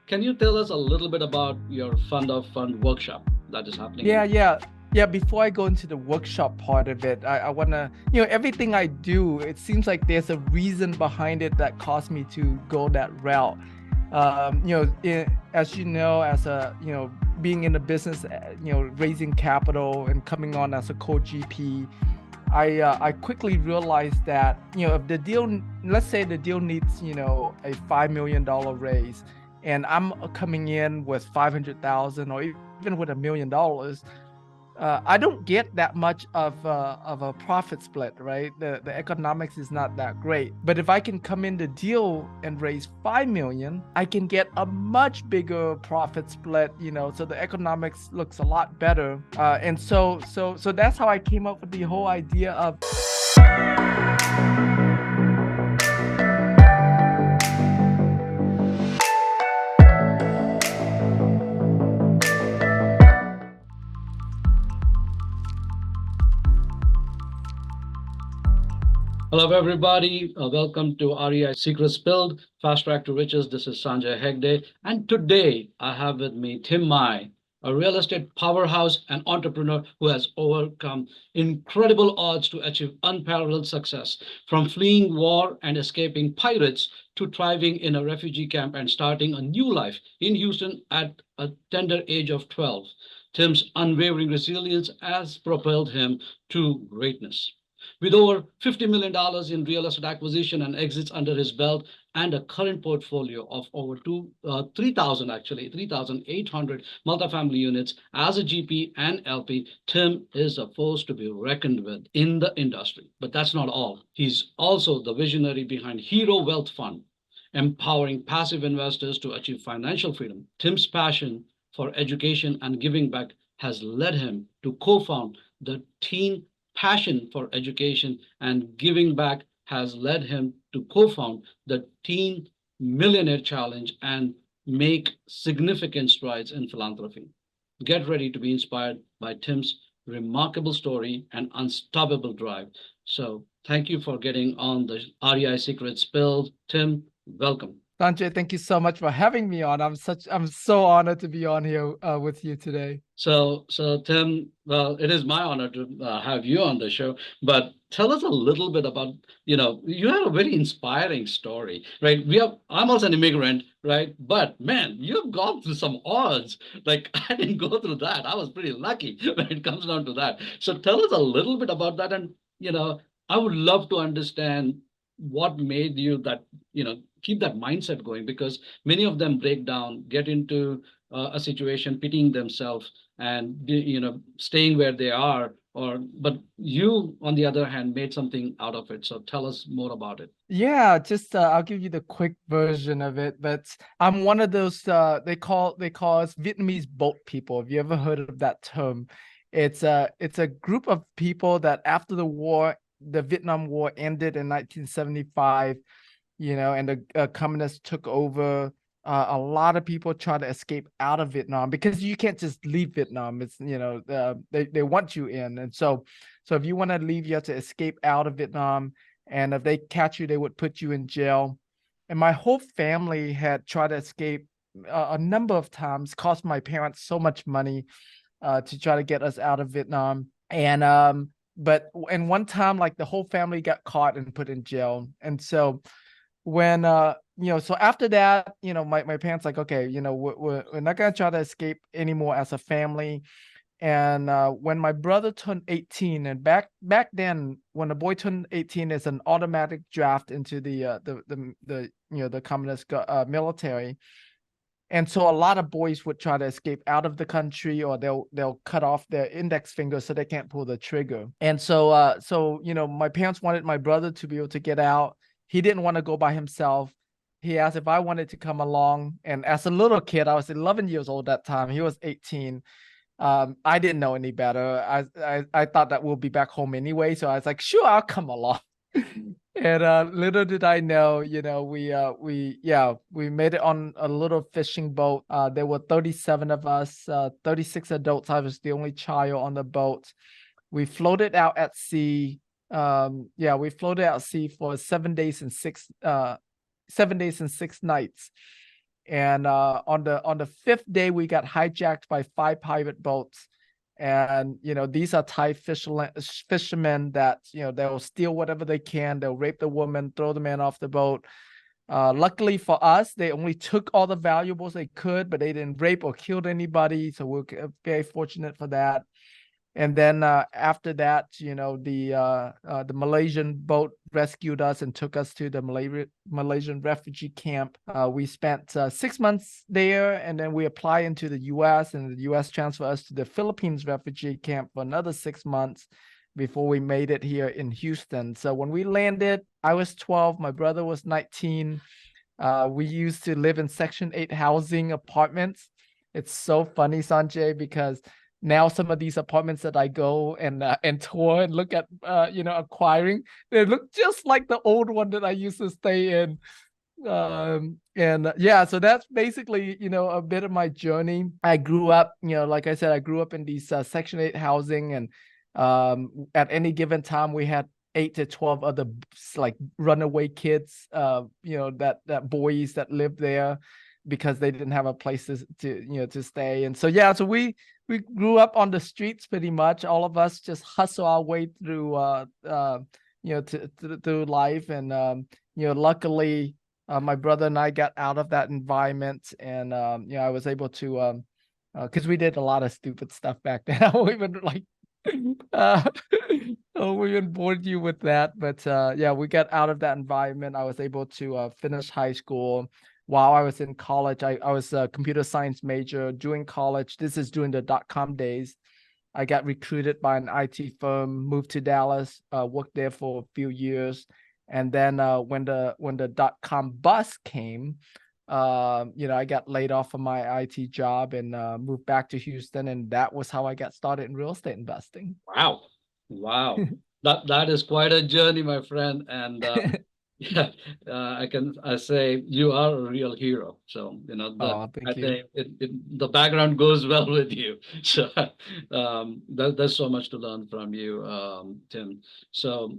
can you tell us a little bit about your Fund of Fund workshop that is happening Yeah, in? yeah. Yeah, before I go into the workshop part of it, I wanna, everything I do, it seems like there's a reason behind it that caused me to go that route. As you know, as a, being in the business, raising capital and coming on as a co-GP, I quickly realized that, if the deal, let's say the deal needs, a $5 million raise, and I'm coming in with 500,000 or even with $1 million, I don't get that much of a profit split, right? The economics is not that great. But if I can come in the deal and raise 5 million, I can get a much bigger profit split, so the economics looks a lot better. And so that's how I came up with the whole idea of. Hello, everybody. Welcome to REI Secret Spilled, Fast Track to Riches. This is Sanjay Hegde. And today I have with me Tim Mai, a real estate powerhouse and entrepreneur who has overcome incredible odds to achieve unparalleled success. From fleeing war and escaping pirates to thriving in a refugee camp and starting a new life in Houston at a tender age of 12. Tim's unwavering resilience has propelled him to greatness. With over $50 million in real estate acquisition and exits under his belt, and a current portfolio of over 3,000, actually 3,800 multifamily units as a GP and LP, Tim is a force to be reckoned with in the industry. But that's not all. He's also the visionary behind Hero Wealth Fund, empowering passive investors to achieve financial freedom. Tim's passion for education and giving back has led him to co-found the Teen Passion for Education and Giving Back has led him to co-found the Teen Millionaire Challenge and make significant strides in philanthropy. Get ready to be inspired by Tim's remarkable story and unstoppable drive. So, thank you for getting on the REI Secret Spilled. Tim, welcome. Sanjay, thank you so much for having me on. I'm so honored to be on here with you today. So Tim, well, it is my honor to have you on the show. But tell us a little bit about, you have a very inspiring story, right? I'm also an immigrant, right? But man, you've gone through some odds. Like I didn't go through that. I was pretty lucky when it comes down to that. So tell us a little bit about that, and I would love to understand what made you that, keep that mindset going because many of them break down, get into a situation, pitying themselves and staying where they are or but you on the other hand made something out of it, so tell us more about it. Yeah, just I'll give you the quick version of it, but I'm one of those they call us Vietnamese boat people. Have you ever heard of that term? It's a group of people that after the Vietnam War ended in 1975, and the communists took over. A lot of people try to escape out of Vietnam because you can't just leave Vietnam. It's they want you in, and so if you want to leave, you have to escape out of Vietnam. And if they catch you, they would put you in jail. And my whole family had tried to escape a number of times, cost my parents so much money to try to get us out of Vietnam. And one time, like the whole family got caught and put in jail. And so when so after that, my parents like, okay, we're not gonna try to escape anymore as a family. And when my brother turned 18, and back then, when a boy turned 18, it's an automatic draft into the communist military. And so a lot of boys would try to escape out of the country, or they'll cut off their index finger so they can't pull the trigger. And so my parents wanted my brother to be able to get out. He didn't want to go by himself. He asked if I wanted to come along. And as a little kid, I was 11 years old at that time. He was 18. I didn't know any better. I thought that we'll be back home anyway, so I was like, sure, I'll come along. And little did I know, we made it on a little fishing boat. There were 37 of us, 36 adults. I was the only child on the boat. We floated out at sea. We floated out at sea for 7 days and 6 nights. And on the fifth day, we got hijacked by 5 pirate boats. And these are Thai fishermen that they'll steal whatever they can. They'll rape the woman, throw the man off the boat. Luckily for us, they only took all the valuables they could, but they didn't rape or killed anybody. So we're very fortunate for that. And then after that, the Malaysian boat rescued us and took us to the Malaysian refugee camp. We spent 6 months there, and then we apply into the U.S., and the U.S. transfer us to the Philippines refugee camp for another 6 months before we made it here in Houston. So when we landed, I was 12, my brother was 19. We used to live in Section 8 housing apartments. It's so funny, Sanjay, because now some of these apartments that I go and tour and look at, acquiring, they look just like the old one that I used to stay in. Yeah, so that's basically, a bit of my journey. I grew up, like I said, I grew up in these Section 8 housing, and at any given time we had 8 to 12 other like runaway kids, that boys that lived there because they didn't have a place to stay. And so yeah, so we grew up on the streets pretty much. All of us just hustle our way through through life. And luckily my brother and I got out of that environment, and I was able to because we did a lot of stupid stuff back then. I won't even like we even bored you with that, but yeah, we got out of that environment. I was able to finish high school. While I was in college, I was a computer science major. During college, this is during the dot-com days, I got recruited by an IT firm, moved to Dallas, worked there for a few years. And then when the dot-com bust came, I got laid off from my IT job and moved back to Houston, and that was how I got started in real estate investing. Wow. Wow. That is quite a journey, my friend. And yeah, I say you are a real hero. So, that Oh, I thank you. think the background goes well with you. So there's so much to learn from you, Tim. So,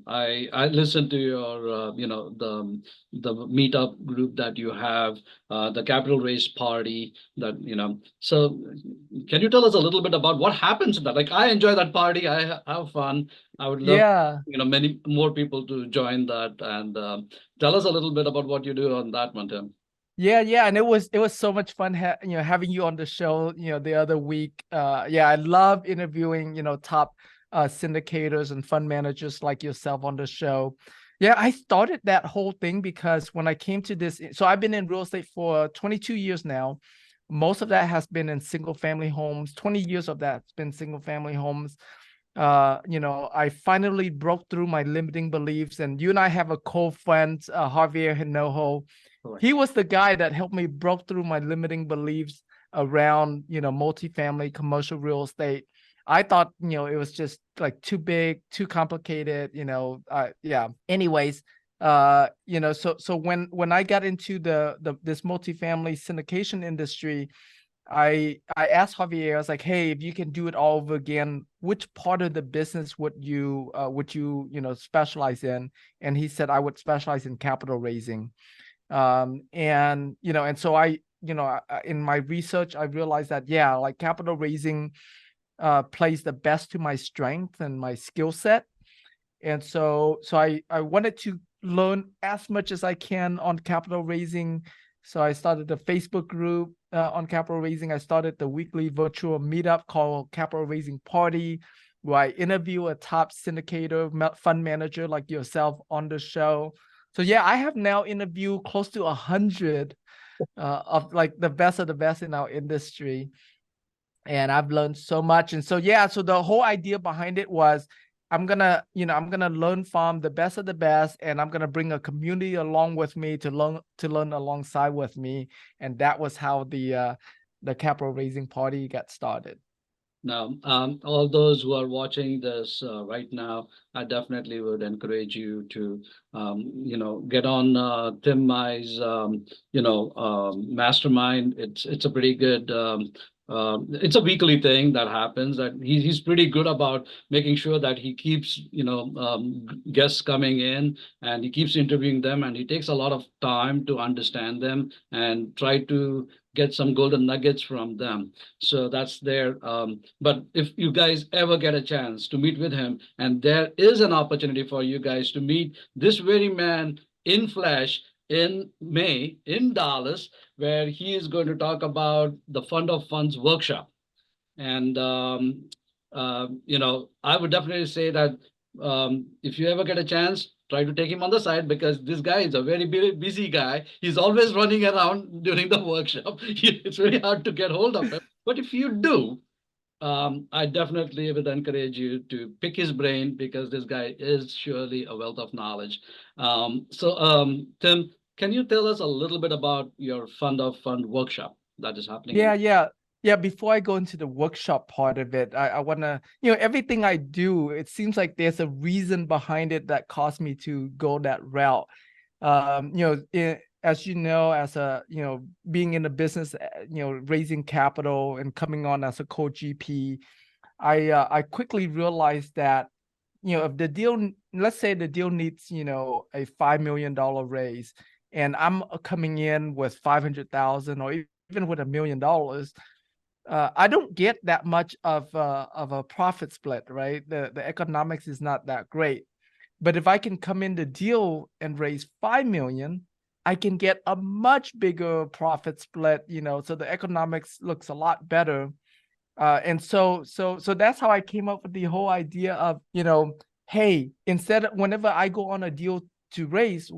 I listened to your, the meetup group that you have, the capital raise party that, so can you tell us a little bit about what happens in that? Like, I enjoy that party. I have fun. I would love, Yeah. many more people to join that. And tell us a little bit about what you do on that one, Tim. Yeah, and it was so much fun having you on the show, the other week. Yeah, I love interviewing, top syndicators and fund managers like yourself on the show. Yeah, I started that whole thing because when I came to this, so I've been in real estate for 22 years now. Most of that has been in single family homes. 20 years of that's been single family homes. I finally broke through my limiting beliefs, and you and I have a co-friend, Javier Hinojo. Correct. He was the guy that helped me broke through my limiting beliefs around, multifamily commercial real estate. I thought, it was just like too big, too complicated, yeah. Anyways, so when I got into this multifamily syndication industry, I asked Javier, I was like, hey, if you can do it all over again, which part of the business would you specialize in? And he said I would specialize in capital raising. And so in my research, I realized that, yeah, like capital raising plays the best to my strength and my skill set. And so I wanted to learn as much as I can on capital raising. So I started a Facebook group on capital raising. I started the weekly virtual meetup called Capital Raising Party, where I interview a top syndicator, fund manager like yourself on the show. So yeah, I have now interviewed close to 100 of like the best of the best in our industry, and I've learned so much. And so yeah, so the whole idea behind it was I'm gonna learn from the best of the best, and I'm gonna bring a community along with me to learn alongside with me. And that was how the capital raising party got started. Now, all those who are watching this right now, I definitely would encourage you to, get on Tim Mai's, mastermind. It's a pretty good it's a weekly thing that happens. That he's pretty good about making sure that he keeps guests coming in, and he keeps interviewing them, and he takes a lot of time to understand them and try to get some golden nuggets from them. So that's there. But if you guys ever get a chance to meet with him, and there is an opportunity for you guys to meet this very man in flesh in May in Dallas, where he is going to talk about the Fund of Funds workshop. And I would definitely say that if you ever get a chance, try to take him on the side, because this guy is a very busy guy. He's always running around during the workshop. It's very hard to get hold of him. But if you do, I definitely would encourage you to pick his brain, because this guy is surely a wealth of knowledge. Tim, can you tell us a little bit about your Fund of Fund workshop that is happening in? Yeah. Before I go into the workshop part of it, I want to, everything I do, it seems like there's a reason behind it that caused me to go that route. As you know, as a, being in the business, raising capital and coming on as a co-GP, I quickly realized that, if the deal, let's say the deal needs, a $5 million raise, and I'm coming in with 500,000 or even with $1 million, I don't get that much of a profit split, right? The economics is not that great. But if I can come in the deal and raise 5 million, I can get a much bigger profit split, so the economics looks a lot better. And so that's how I came up with the whole idea of, hey, instead of whenever I go on a deal to raise,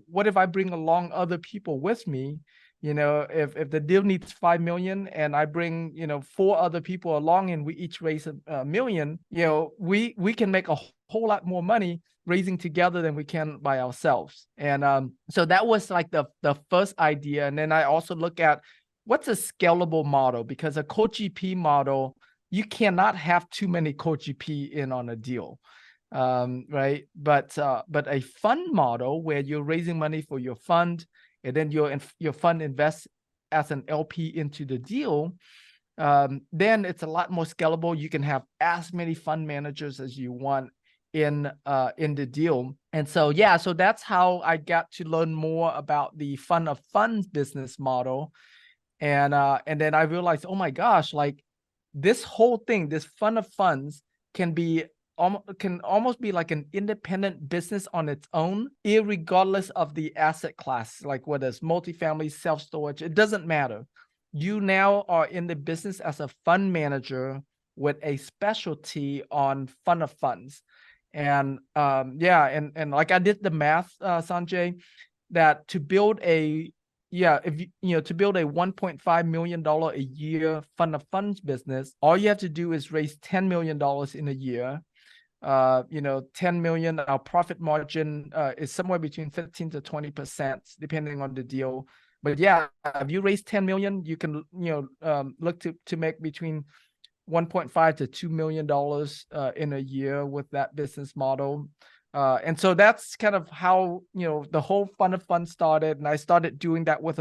what if I bring along other people with me? If the deal needs 5 million and I bring, 4 other people along and we each raise a million, we can make a whole lot more money raising together than we can by ourselves. And so that was like the first idea. And then I also look at what's a scalable model, because a co-GP model, you cannot have too many co-GP in on a deal. Right. But a fund model where you're raising money for your fund, and then your fund invests as an LP into the deal, then it's a lot more scalable. You can have as many fund managers as you want in the deal. And so, so that's how I got to learn more about the fund of funds business model. And then I realized, oh my gosh, like this whole thing, this fund of funds can almost be like an independent business on its own, irregardless of the asset class, like whether it's multifamily, self-storage, it doesn't matter. You now are in the business as a fund manager with a specialty on fund of funds. And and like I did the math, Sanjay, that to build a to build a $1.5 million a year fund of funds business, all you have to do is raise $10 million in a year. 10 million, our profit margin is somewhere between 15 to 20%, depending on the deal. But if you raise 10 million, you can, look to make between 1.5 to $2 million in a year with that business model. And so that's kind of how, the whole fund of funds started. And I started doing that with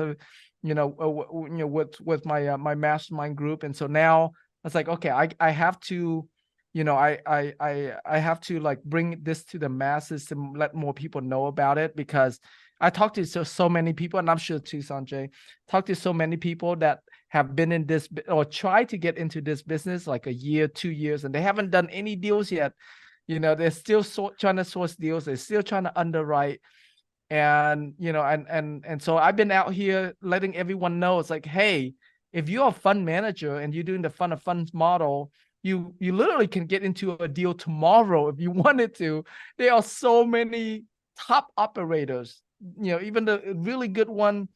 with my mastermind group. And so now it's like, okay, I have to, I have to like bring this to the masses to let more people know about it, because I talked to so many people, and I'm sure too, Sanjay, talked to so many people that have been in this or try to get into this business like a year, 2 years, and they haven't done any deals yet. They're still trying to source deals. They're still trying to underwrite. And, and so I've been out here letting everyone know, it's like, hey, if you're a fund manager and you're doing the fund of funds model, you literally can get into a deal tomorrow if you wanted to. There are so many top operators, even the really good one,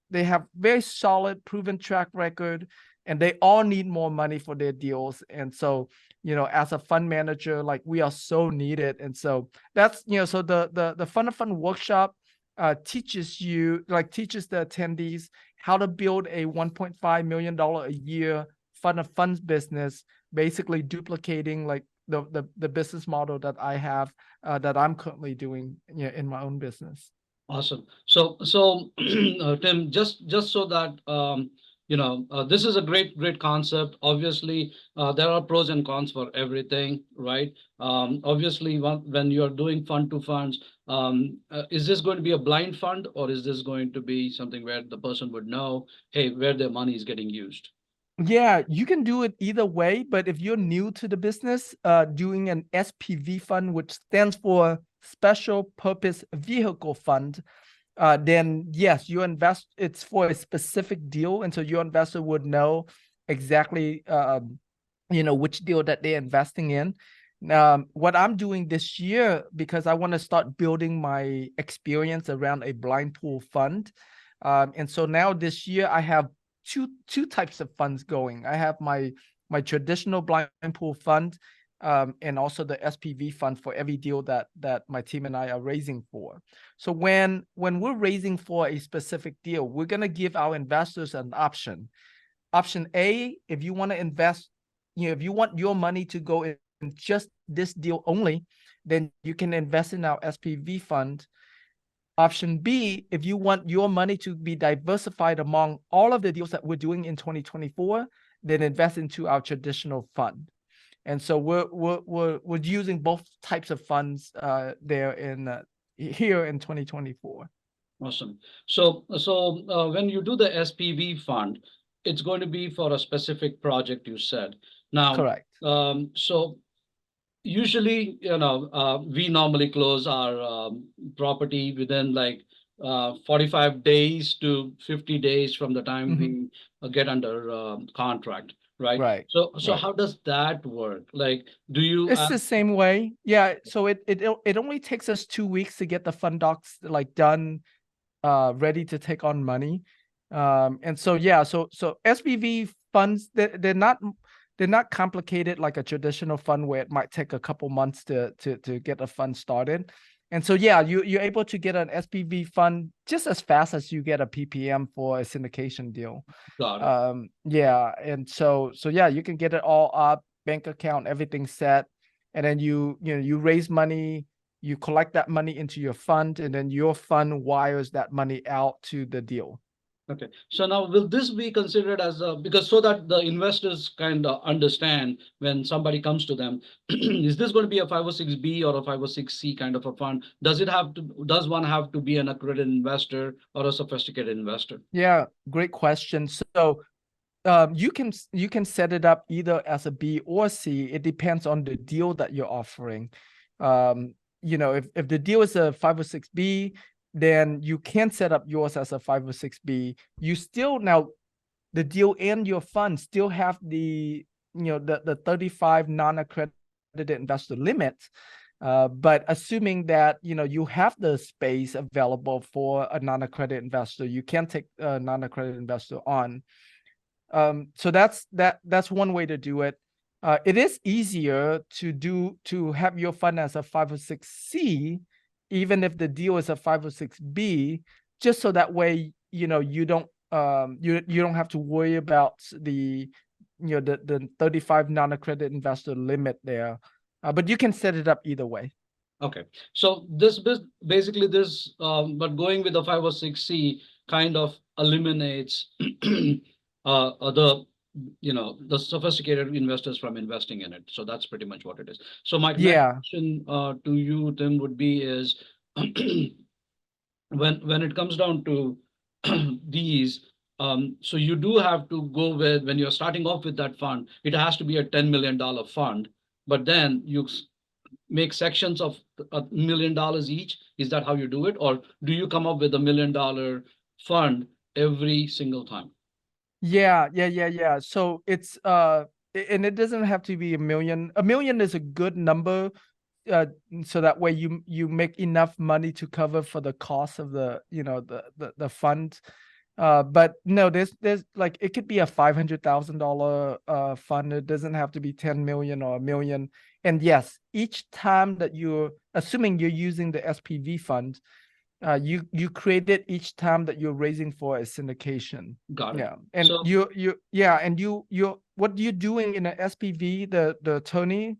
they have very solid proven track record, and they all need more money for their deals. And so, as a fund manager, like we are so needed. And so that's, so the fund of fund workshop teaches the attendees how to build a $1.5 million a year fund of funds business, basically duplicating like the business model that I have, that I'm currently doing in my own business. Awesome. So Tim, just so that this is a great concept. Obviously, there are pros and cons for everything, right? Obviously, when you're doing fund to funds, is this going to be a blind fund, or is this going to be something where the person would know, hey, where their money is getting used? Yeah, you can do it either way, but if you're new to the business, doing an SPV fund, which stands for Special Purpose Vehicle Fund, then yes, you invest, it's for a specific deal. And so your investor would know exactly, which deal that they're investing in. What I'm doing this year, because I want to start building my experience around a blind pool fund. And so now this year I have two types of funds going. I have my traditional blind pool fund, and also the SPV fund for every deal that my team and I are raising for. So when we're raising for a specific deal, we're gonna give our investors an option. Option A, if you want to invest, if you want your money to go in just this deal only, then you can invest in our SPV fund. Option B, if you want your money to be diversified among all of the deals that we're doing in 2024, then invest into our traditional fund. And so we're using both types of funds there in here in 2024. Awesome. So when you do the SPV fund, it's going to be for a specific project, you said. Now, Correct. so usually, we normally close our property within like 45 days to 50 days from the time Mhm. we get under contract, right? Right. So Right. how does that work? Like, do you It's the same way. Yeah. So it only takes us 2 weeks to get the fund docs like done, ready to take on money. And so yeah, so SPV funds, they're not complicated like a traditional fund where it might take a couple months to get a fund started. And so yeah, you're able to get an SPV fund just as fast as you get a PPM for a syndication deal. got it? Yeah, and so yeah, you can get it all up, bank account, everything set, and then you raise money, you collect that money into your fund, and then your fund wires that money out to the deal. Okay. So now will this be considered as a, because so that the investors kind of understand when somebody comes to them, is this going to be a 506B or a 506C kind of a fund? Does one have to be an accredited investor or a sophisticated investor? Yeah, great question. So you can set it up either as a B or C. It depends on the deal that you're offering. If the deal is a 506B, then you can set up yours as a 506B. You still now the deal and your fund still have the 35 non-accredited investor limit. But assuming that you have the space available for a non-accredited investor, you can take a non-accredited investor on. So that's one way to do it. It is easier to have your fund as a 506C, even if the deal is a 506B, just so that way you don't have to worry about the 35 non-accredited investor limit there. But you can set it up either way. Okay. So basically this, but going with the 506C kind of eliminates the the sophisticated investors from investing in it. So that's pretty much what it is. So my next Yeah. question to you, Tim, would be is when it comes down to these, so you do have to go with, when you're starting off with that fund, it has to be a $10 million fund, but then you make sections of $1 million each. Is that how you do it, or do you come up with $1 million fund every single time? Yeah. So it's and it doesn't have to be a million. A million is a good number, uh, so that way you make enough money to cover for the cost of the fund. But no, there's like it could be a $500,000 fund. It doesn't have to be 10 million or a million. And yes, each time that you're assuming you're using the SPV fund, you create it each time that you're raising for a syndication. Got it. Yeah, and So you what you're doing in an SPV, the attorney,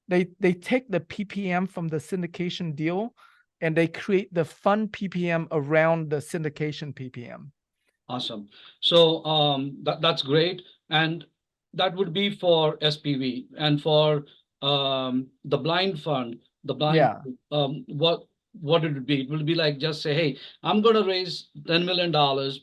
they take the PPM from the syndication deal, and they create the fund PPM around the syndication PPM. Awesome. So that's great. And that would be for SPV. And for the blind fund, the blind, Yeah, what would it be? It will be like just say, hey, I'm going to raise $10 million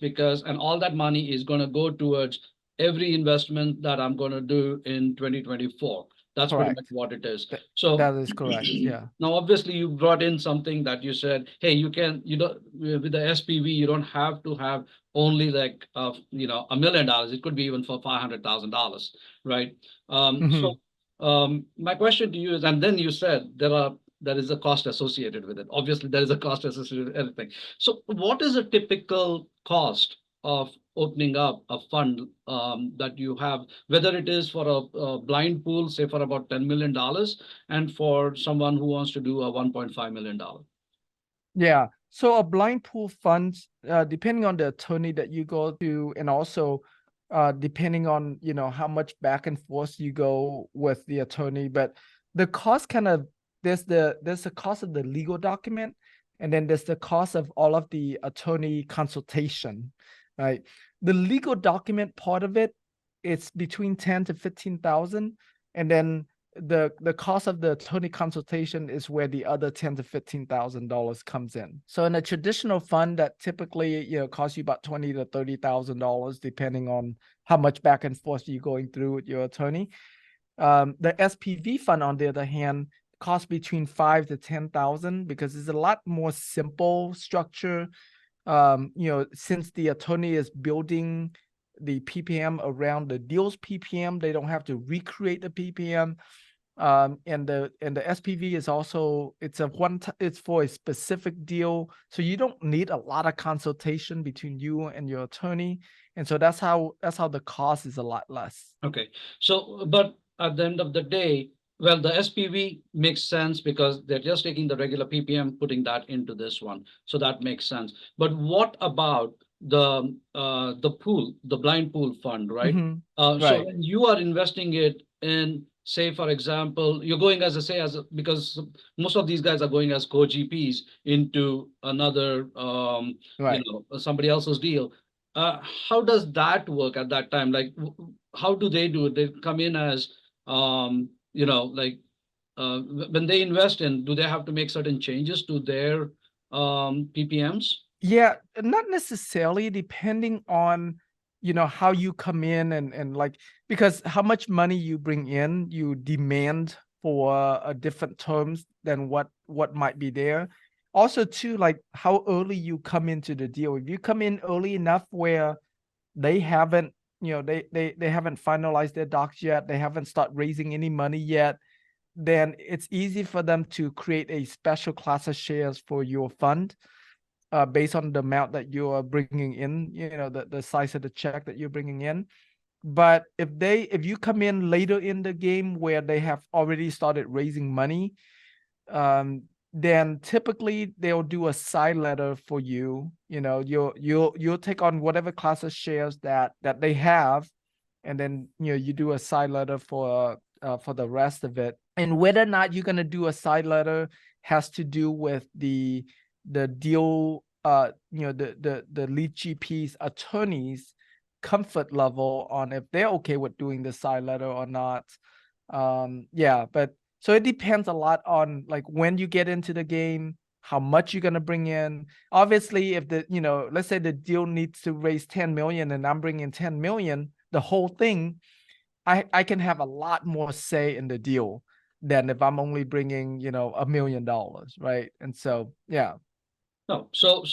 because, and all that money is going to go towards every investment that I'm going to do in 2024. That's pretty much correct. what it is. That So that is correct. Yeah. now, obviously, you brought in something that you said, hey, you don't, with the SPV, you don't have to have only like, $1 million. It could be even for $500,000, right? So Hmm. my question to you is, and then you said there is a cost associated with it. Obviously, there is a cost associated with everything. So what is a typical cost of opening up a fund that you have, whether it is for a blind pool, say for about $10 million, and for someone who wants to do a $1.5 million? Yeah. So a blind pool funds, depending on the attorney that you go to, and also depending on how much back and forth you go with the attorney, but the cost kind of there's the cost of the legal document, and then there's the cost of all of the attorney consultation, right? The legal document part of it, it's between 10 to 15,000, and then the cost of the attorney consultation is where the other 10 to 15,000 dollars comes in. So in a traditional fund that typically costs you about 20 to 30,000 dollars, depending on how much back and forth you're going through with your attorney. The SPV fund, on the other hand, costs between 5 to 10,000 because it's a lot more simple structure. Since the attorney is building the PPM around the deal's PPM, they don't have to recreate the PPM. And the SPV is also, it's for a specific deal, so you don't need a lot of consultation between you and your attorney, and so that's how the cost is a lot less. Okay. So, but at the end of the day, well, the SPV makes sense because they're just taking the regular PPM, putting that into this one. So that makes sense. But what about the pool, the blind pool fund, right? Hmm. So Right. when you are investing it in, say, for example, you're going as a say as a, because most of these guys are going as co-GPs into another, Right. somebody else's deal. How does that work at that time? Like, how do they do it? They come in as, like, when they invest in, do they have to make certain changes to their PPMs? Yeah, not necessarily, depending on how you come in, and like, because how much money you bring in, you demand for a different terms than what might be there. Also, too, like how early you come into the deal. If you come in early enough where they haven't, they haven't finalized their docs yet, they haven't started raising any money yet, then it's easy for them to create a special class of shares for your fund, based on the amount that you are bringing in, the size of the check that you're bringing in. But if you come in later in the game where they have already started raising money, um, then typically they'll do a side letter for you. You'll take on whatever class of shares that they have, and then you do a side letter for the rest of it. And whether or not you're gonna do a side letter has to do with the deal, the lead GP's attorney's comfort level on if they're okay with doing the side letter or not. Yeah, but so it depends a lot on like when you get into the game, how much you're gonna bring in. Obviously, if let's say the deal needs to raise 10 million and I'm bringing 10 million, the whole thing, I can have a lot more say in the deal than if I'm only bringing $1 million, right? And so yeah. No. So,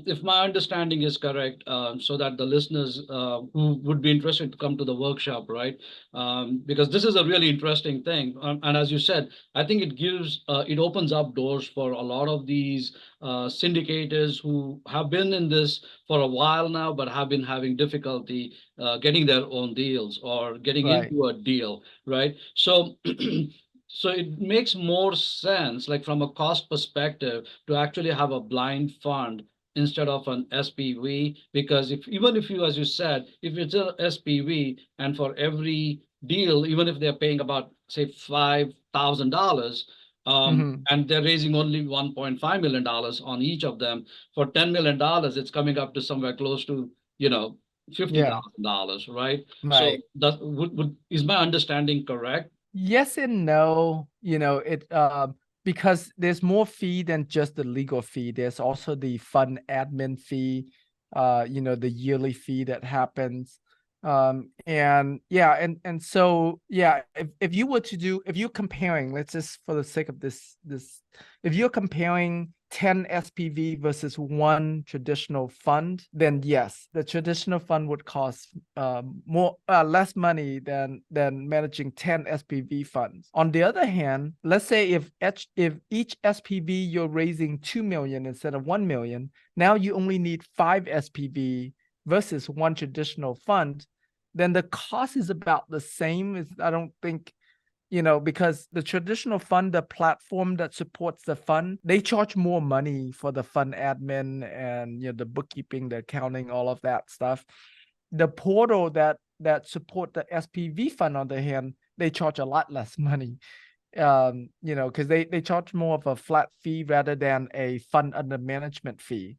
if my understanding is correct, so that the listeners who would be interested to come to the workshop, right? Because this is a really interesting thing, and as you said, I think it opens up doors for a lot of these syndicators who have been in this for a while now, but have been having difficulty getting their own deals or getting Right. into a deal, right? So. So it makes more sense, like from a cost perspective, to actually have a blind fund instead of an SPV, because if even if you, as you said, if it's a SPV and for every deal, even if they're paying about say $5,000, Hmm. and they're raising only $1.5 million on each of them, for $10 million, it's coming up to somewhere close to Yeah, $50,000, right? So right. that is my understanding correct? Yes and no. It because there's more fee than just the legal fee. There's also the fund admin fee, the yearly fee that happens. And yeah, and so yeah, if you were to do, if you're comparing, let's just for the sake of this, if you're comparing 10 SPV versus one traditional fund, then yes, the traditional fund would cost more less money than managing 10 SPV funds. On the other hand, let's say if each SPV you're raising 2 million instead of 1 million, now you only need 5 SPV versus one traditional fund, then the cost is about the same. I don't think, because the traditional fund, the platform that supports the fund, they charge more money for the fund admin and the bookkeeping, the accounting, all of that stuff. The portal that support the SPV fund, on the other hand, they charge a lot less money. Because they charge more of a flat fee rather than a fund under management fee.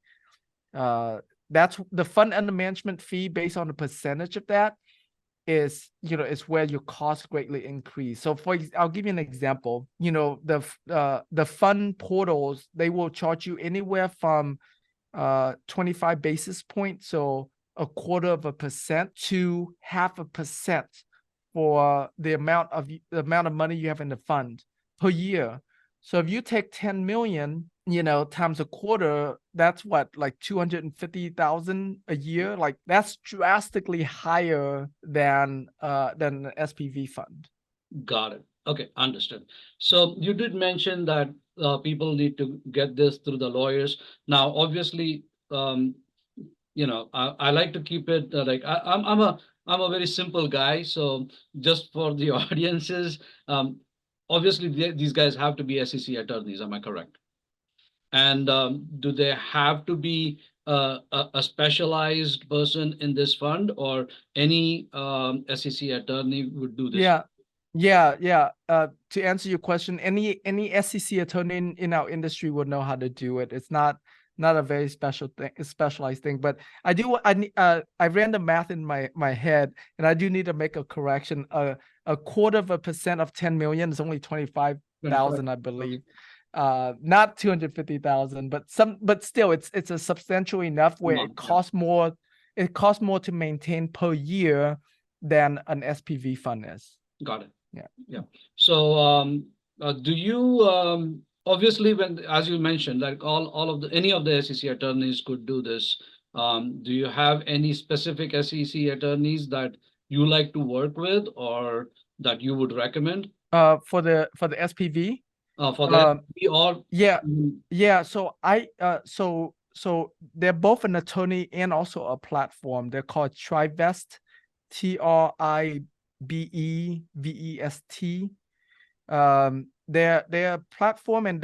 That's the fund under management fee based on the percentage of that is where your costs greatly increase. So I'll give you an example. The fund portals, they will charge you anywhere from 25 basis points, so a quarter of a percent to 0.5% for the amount of money you have in the fund per year. So if you take 10 million, times a quarter, that's what, like 250,000 a year. Like that's drastically higher than an SPV fund. Got it. Okay, understood. So you did mention that people need to get this through the lawyers. Now, obviously, I like to keep it like I'm a very simple guy. So just for the audiences, obviously these guys have to be SEC attorneys. Am I correct? And do they have to be a specialized person in this fund, or any SEC attorney would do this? Yeah, yeah. To answer your question, any SEC attorney in our industry would know how to do it. It's not a very specialized thing. But I ran the math in my head, and I do need to make a correction. A quarter of a percent of 10 million is only 25,000, I believe. Not 250,000, but still, it's a substantial enough where it costs more. It costs more to maintain per year than an SPV fund is. Got it. Yeah. Yeah. So, do you obviously, when, as you mentioned, like all of the any of the SEC attorneys could do this. Do you have any specific SEC attorneys that you like to work with, or that you would recommend For the SPV, for that? Or yeah, yeah. So they're both an attorney and also a platform. They're called Trivest, TRIBEVEST. Their platform, and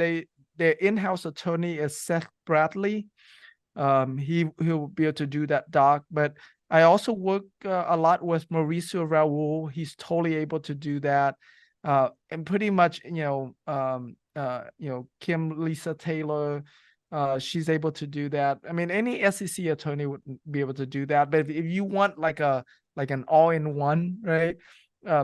their in-house attorney is Seth Bradley. He'll be able to do that doc. But I also work a lot with Mauricio Raul. He's totally able to do that. And pretty much, Kim Lisa Taylor, she's able to do that. I mean, any SEC attorney would be able to do that. But if you want like an all-in-one, right?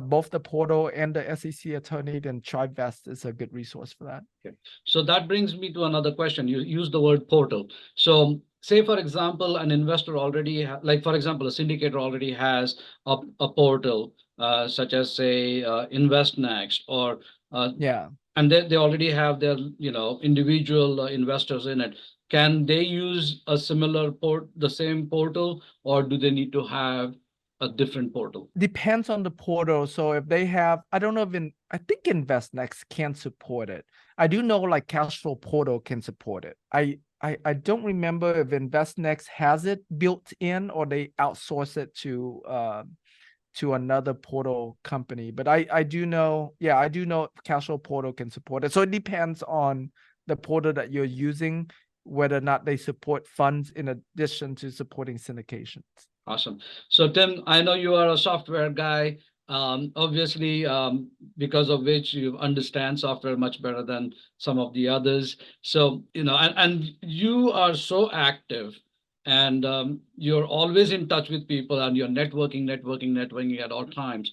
Both the portal and the SEC attorney, then Trivest is a good resource for that. Okay. So that brings me to another question. You use the word portal. So say, for example, an investor already, like, for example, a syndicator already has a portal, such as, say, InvestNext, or Yeah. and they already have their, individual investors in it. Can they use a similar the same portal, or do they need to have a different portal? Depends on the portal. So if they have, I don't know if I think InvestNext can support it. I do know like Cashflow Portal can support it. I don't remember if InvestNext has it built in or they outsource it to another portal company. But I do know, I do know Cashflow Portal can support it. So it depends on the portal that you're using, whether or not they support funds in addition to supporting syndications. Awesome. So Tim, I know you are a software guy, obviously, because of which you understand software much better than some of the others. So, and you are so active and you're always in touch with people, and you're networking at all times.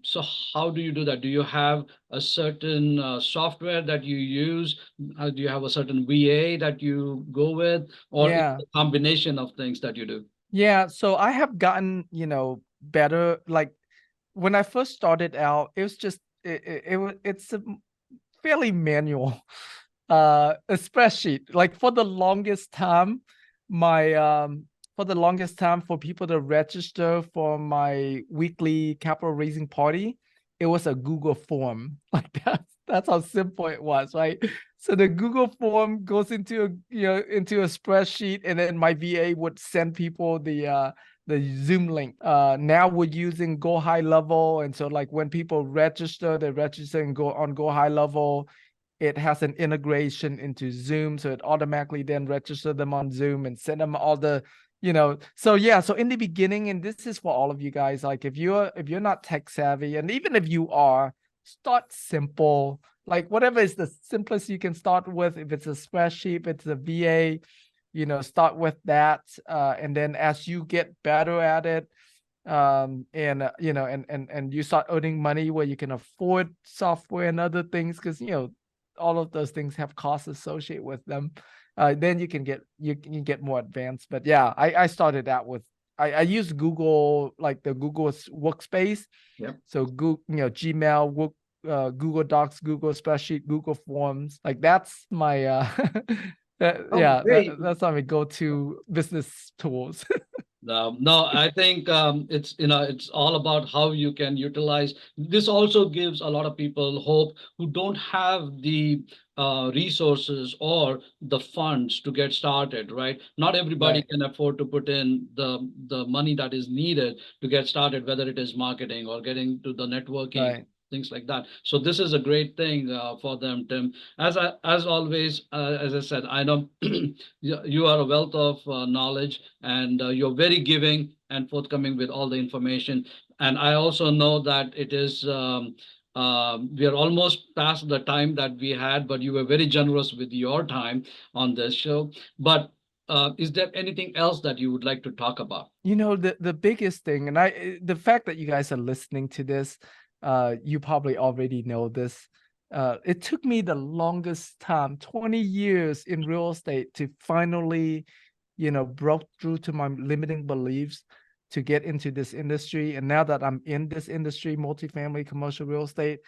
So how do you do that? Do you have a certain software that you use? Do you have a certain VA that you go with, or is Yeah. it a combination of things that you do? Yeah. So I have gotten, better. Like when I first started out, it was just it's a fairly manual a spreadsheet. Like my for the longest time for people to register for my weekly capital raising party, it was a Google form. Like that's how simple it was, right? So the Google form goes into into a spreadsheet, and then my VA would send people the Zoom link. Now we're using Go High Level, and so like when people register, they register and Go High Level. It has an integration into Zoom, so it automatically then register them on Zoom and send them all the, So yeah, so in the beginning, and this is for all of you guys, like if you're not tech savvy, and even if you are, start simple. Like whatever is the simplest you can start with. If it's a spreadsheet, if it's a VA, start with that, and then as you get better at it, and and you start earning money where you can afford software and other things, because all of those things have costs associated with them, then you can get more advanced. But yeah, I started out with, I use Google, like the Google workspace. Yep. So Google, Gmail, Google Docs, Google Spreadsheet, Google Forms. Like that's my Oh, great. that's my go-to business tools. No, I think it's all about how you can utilize. This also gives a lot of people hope who don't have the resources or the funds to get started, right? Not everybody Right, can afford to put in the money that is needed to get started, whether it is marketing or getting to the networking, right. things like that. So this is a great thing for them, Tim. As always, as I said, I know you are a wealth of knowledge, and you're very giving and forthcoming with all the information. And I also know that it is we are almost past the time that we had, but you were very generous with your time on this show. But is there anything else that you would like to talk about? The biggest thing, and the fact that you guys are listening to this, you probably already know this. It took me the longest time, 20 years in real estate, to finally, broke through to my limiting beliefs to get into this industry. And now that I'm in this industry, multifamily commercial real estate,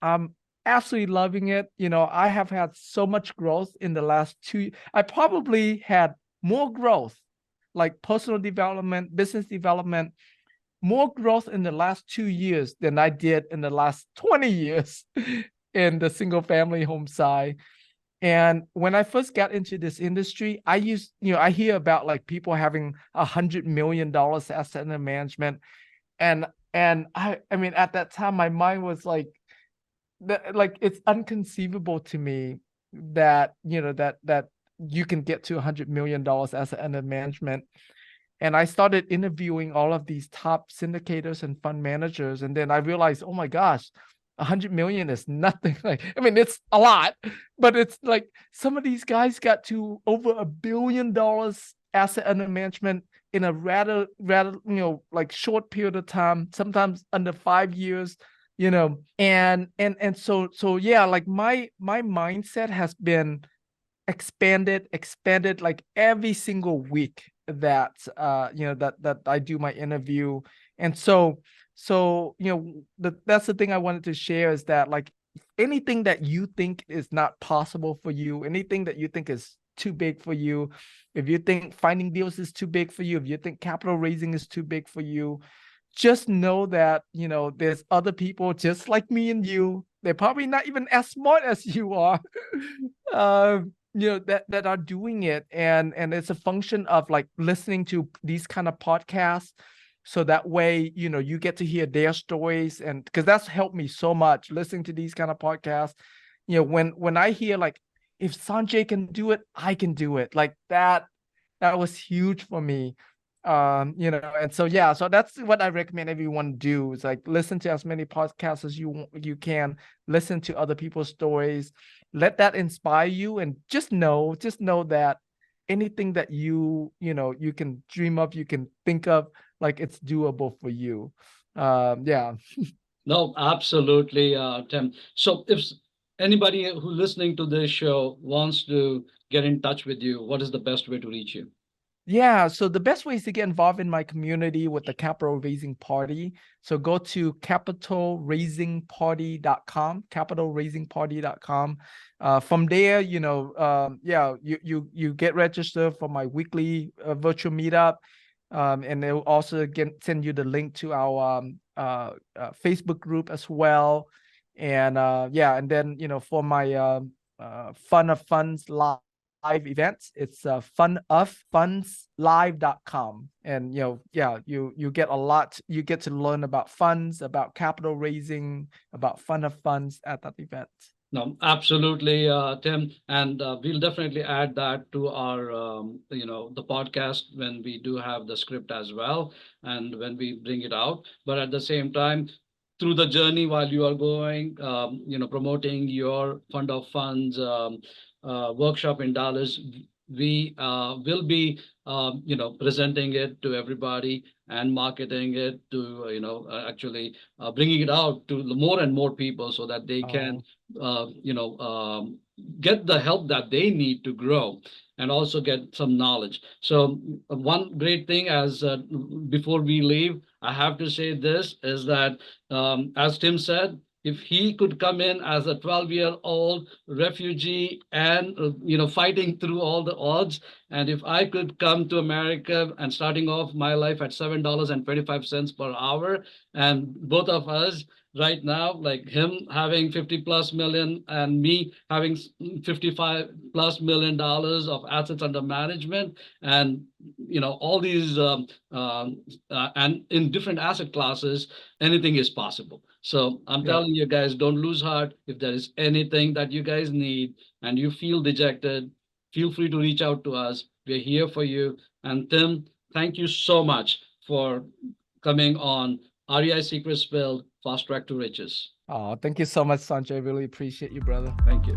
I'm absolutely loving it. I have had so much growth in the last two. I probably had more growth, like personal development, business development, more growth in the last 2 years than I did in the last 20 years in the single family home side. And when I first got into this industry, I hear about like people having $100 million asset under management. And I mean, at that time, my mind was like it's inconceivable to me that that you can get to $100 million asset under management. And I started interviewing all of these top syndicators and fund managers, and then I realized, oh my gosh, 100 million is nothing. Like, I mean, it's a lot, but it's like some of these guys got to over $1 billion asset under management in a rather like short period of time, sometimes under 5 years. And so yeah, like my mindset has been expanded like every single week that that I do my interview. And so that's the thing I wanted to share, is that like anything that you think is not possible for you, anything that you think is too big for you, if you think finding deals is too big for you, if you think capital raising is too big for you, just know that there's other people just like me and you. They're probably not even as smart as you are. That are doing it, and it's a function of like listening to these kind of podcasts, so that way you get to hear their stories. And because that's helped me so much, listening to these kind of podcasts. When I hear like, if Sanjay can do it, I can do it, like that was huge for me. And so yeah, so that's what I recommend everyone do, is like listen to as many podcasts as you can, listen to other people's stories, let that inspire you, and just know that anything that you know you can dream of, you can think of, like it's doable for you. Yeah. No, absolutely, Tim. So if anybody who listening to this show wants to get in touch with you, what is the best way to reach you? Yeah, so the best way is to get involved in my community with the Capital Raising Party. So go to capitalraisingparty.com, capitalraisingparty.com. From there, yeah, you get registered for my weekly virtual meetup. And they'll also send you the link to our Facebook group as well. And yeah, and then for my Fun of Funds live events, it's funoffundslive.com. And yeah, you get a lot, you get to learn about funds, about capital raising, about Fun of Funds at that event. No, absolutely, Tim, and we'll definitely add that to our, the podcast when we do have the script as well, and when we bring it out. But at the same time, through the journey while you are going, promoting your fund of funds workshop in Dallas, we will be, presenting it to everybody and marketing it to, actually bringing it out to more and more people so that they can Oh, get the help that they need to grow and also get some knowledge. So one great thing as before we leave, I have to say this is that as Tim said, if he could come in as a 12-year-old refugee and fighting through all the odds, and if I could come to America and starting off my life at $7.25 per hour, and both of us right now, like him having 50 plus million and me having 55 plus $1 million of assets under management, and all these and in different asset classes, anything is possible. So I'm yep. telling you guys, don't lose heart. If there is anything that you guys need and you feel dejected, feel free to reach out to us. We're here for you. And Tim, thank you so much for coming on REI Secrets Build, Fast Track to Riches. Oh, thank you so much, Sanjay. Really appreciate you, brother. Thank you.